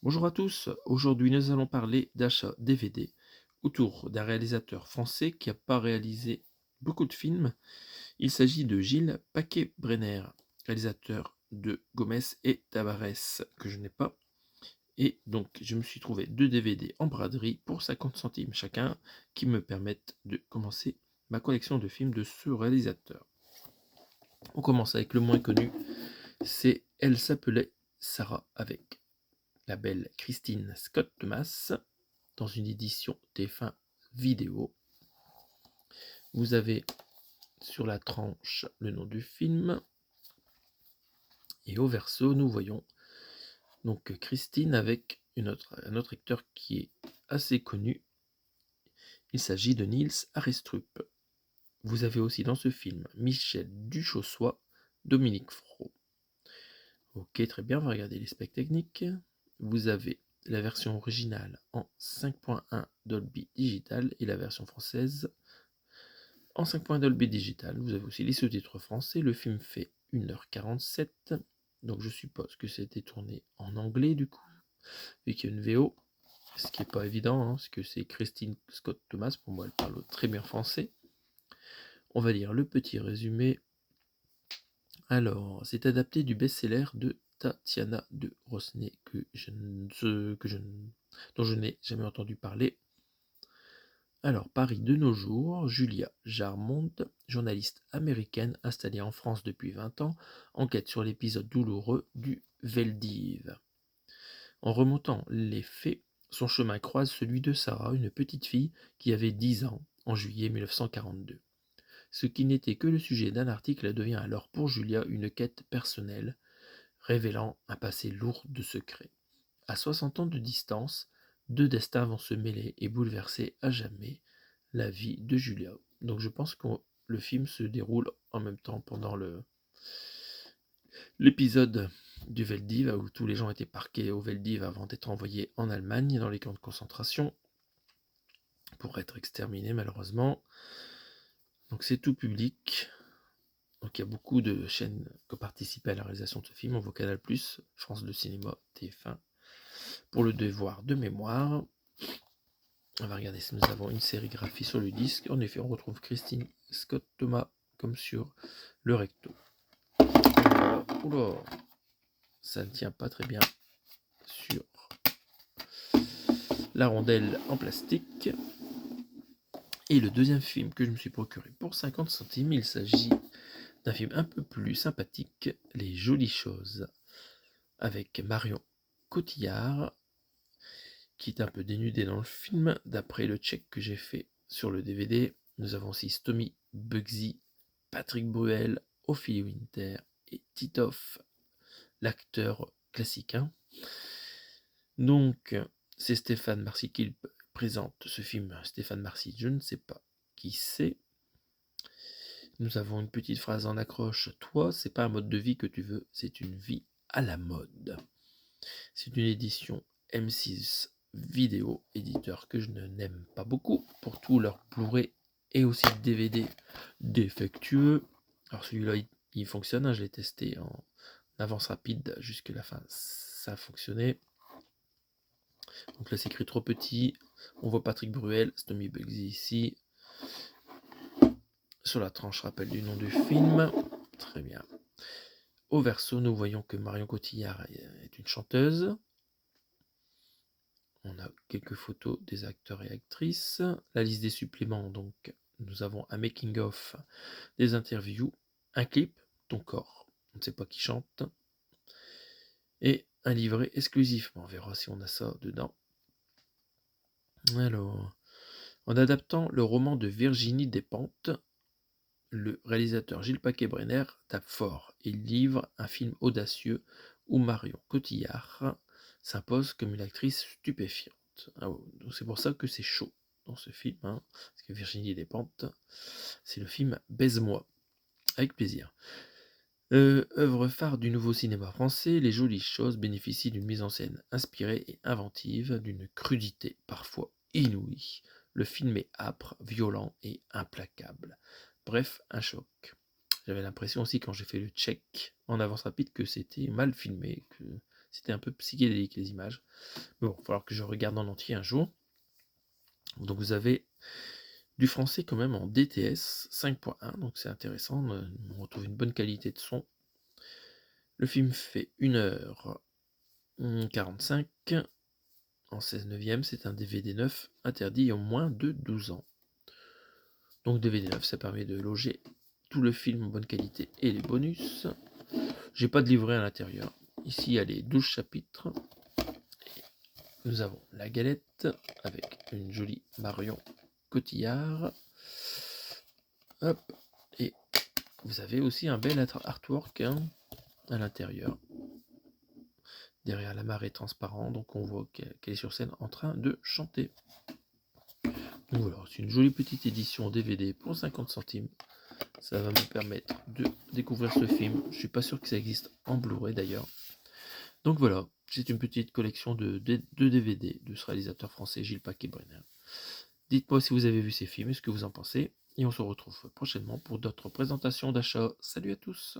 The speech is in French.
Bonjour à tous, aujourd'hui nous allons parler d'achat DVD autour d'un réalisateur français qui n'a pas réalisé beaucoup de films. Il s'agit de Gilles Paquet-Brenner, réalisateur de Gomez et Tavares, que je n'ai pas. Et donc je me suis trouvé 2 DVD en braderie pour 50 centimes chacun, qui me permettent de commencer ma collection de films de ce réalisateur. On commence avec le moins connu, c'est Elle s'appelait Sarah avec la belle Christine Scott Thomas, dans une édition TF1 vidéo. Vous avez sur la tranche le nom du film, et au verso nous voyons donc Christine avec un autre acteur qui est assez connu. Il s'agit de Niels Arestrup. Vous avez aussi dans ce film Michel Duchossois, Dominique Fro. Ok, très bien, on va regarder les specs techniques. Vous avez la version originale en 5.1 Dolby Digital et la version française en 5.1 Dolby Digital. Vous avez aussi les sous-titres français. Le film fait 1h47, donc je suppose que c'était tourné en anglais du coup, vu qu'il y a une VO, ce qui n'est pas évident, parce que c'est Christine Scott Thomas, pour moi elle parle très bien français. On va lire le petit résumé. Alors, c'est adapté du best-seller de Tatiana de Rosnay, dont je n'ai jamais entendu parler. Alors, Paris de nos jours, Julia Jarmond, journaliste américaine installée en France depuis 20 ans, enquête sur l'épisode douloureux du Veldiv. En remontant les faits, son chemin croise celui de Sarah, une petite fille qui avait 10 ans en juillet 1942. Ce qui n'était que le sujet d'un article devient alors pour Julia une quête personnelle, révélant un passé lourd de secrets. À 60 ans de distance, deux destins vont se mêler et bouleverser à jamais la vie de Julia. Donc je pense que le film se déroule en même temps pendant l'épisode du Veldiv, où tous les gens étaient parqués au Veldiv avant d'être envoyés en Allemagne dans les camps de concentration pour être exterminés malheureusement. Donc c'est tout public. Donc il y a beaucoup de chaînes qui ont participé à la réalisation de ce film. On voit Canal+, France 2 Cinéma, TF1. Pour le devoir de mémoire, on va regarder si nous avons une sérigraphie sur le disque. En effet, on retrouve Christine Scott Thomas comme sur le recto. Oula, ça ne tient pas très bien sur la rondelle en plastique. Et le deuxième film que je me suis procuré pour 50 centimes, il s'agit d'un film un peu plus sympathique, Les Jolies Choses, avec Marion Cotillard, qui est un peu dénudée dans le film, d'après le check que j'ai fait sur le DVD. Nous avons aussi Stomy Bugsy, Patrick Bruel, Ophélie Winter et Titoff, l'acteur classique. Donc, c'est Stéphane Marcy qui présente ce film. Stéphane Marcy, je ne sais pas qui c'est. Nous avons une petite phrase en accroche. Toi, c'est pas un mode de vie que tu veux, c'est une vie à la mode. C'est une édition M6 vidéo, éditeur que je n'aime pas beaucoup pour tout leur Blu-ray et aussi DVD défectueux. Alors celui-là, il fonctionne, je l'ai testé en avance rapide jusqu'à la fin, ça a fonctionné. Donc là, c'est écrit trop petit. On voit Patrick Bruel, Stomy Bugsy ici. Sur la tranche, rappel du nom du film. Très bien. Au verso, nous voyons que Marion Cotillard est une chanteuse. On a quelques photos des acteurs et actrices. La liste des suppléments, donc nous avons un making-of, des interviews, un clip, Ton corps, on ne sait pas qui chante, et un livret exclusif. On verra si on a ça dedans. Alors, en adaptant le roman de Virginie Despentes, le réalisateur Gilles Paquet-Brenner tape fort et livre un film audacieux où Marion Cotillard s'impose comme une actrice stupéfiante. Donc c'est pour ça que c'est chaud dans ce film, parce que Virginie Despentes, c'est le film Baise-moi, avec plaisir. Œuvre phare du nouveau cinéma français, Les Jolies Choses bénéficient d'une mise en scène inspirée et inventive, d'une crudité parfois inouïe. Le film est âpre, violent et implacable. Bref, un choc. J'avais l'impression aussi quand j'ai fait le check en avance rapide que c'était mal filmé, que C'était un peu psychédélique les images. Mais bon, il va falloir que je regarde en entier un jour. Donc vous avez du français quand même en DTS 5.1, donc c'est intéressant, on retrouve une bonne qualité de son. Le film fait 1h45 en 16/9, c'est un DVD neuf, interdit en moins de 12 ans. Donc DVD neuf, ça permet de loger tout le film en bonne qualité et les bonus. J'ai pas de livret à l'intérieur. Ici, il y a les 12 chapitres. Nous avons la galette avec une jolie Marion Cotillard. Hop. Et vous avez aussi un bel artwork à l'intérieur. Derrière la marée transparent, donc on voit qu'elle est sur scène en train de chanter. Donc voilà, c'est une jolie petite édition DVD pour 50 centimes. Ça va me permettre de découvrir ce film. Je suis pas sûr que ça existe en Blu-ray d'ailleurs. Donc voilà, c'est une petite collection de DVD de ce réalisateur français Gilles Paquet-Brenner. Dites-moi si vous avez vu ces films et ce que vous en pensez. Et on se retrouve prochainement pour d'autres présentations d'achat. Salut à tous!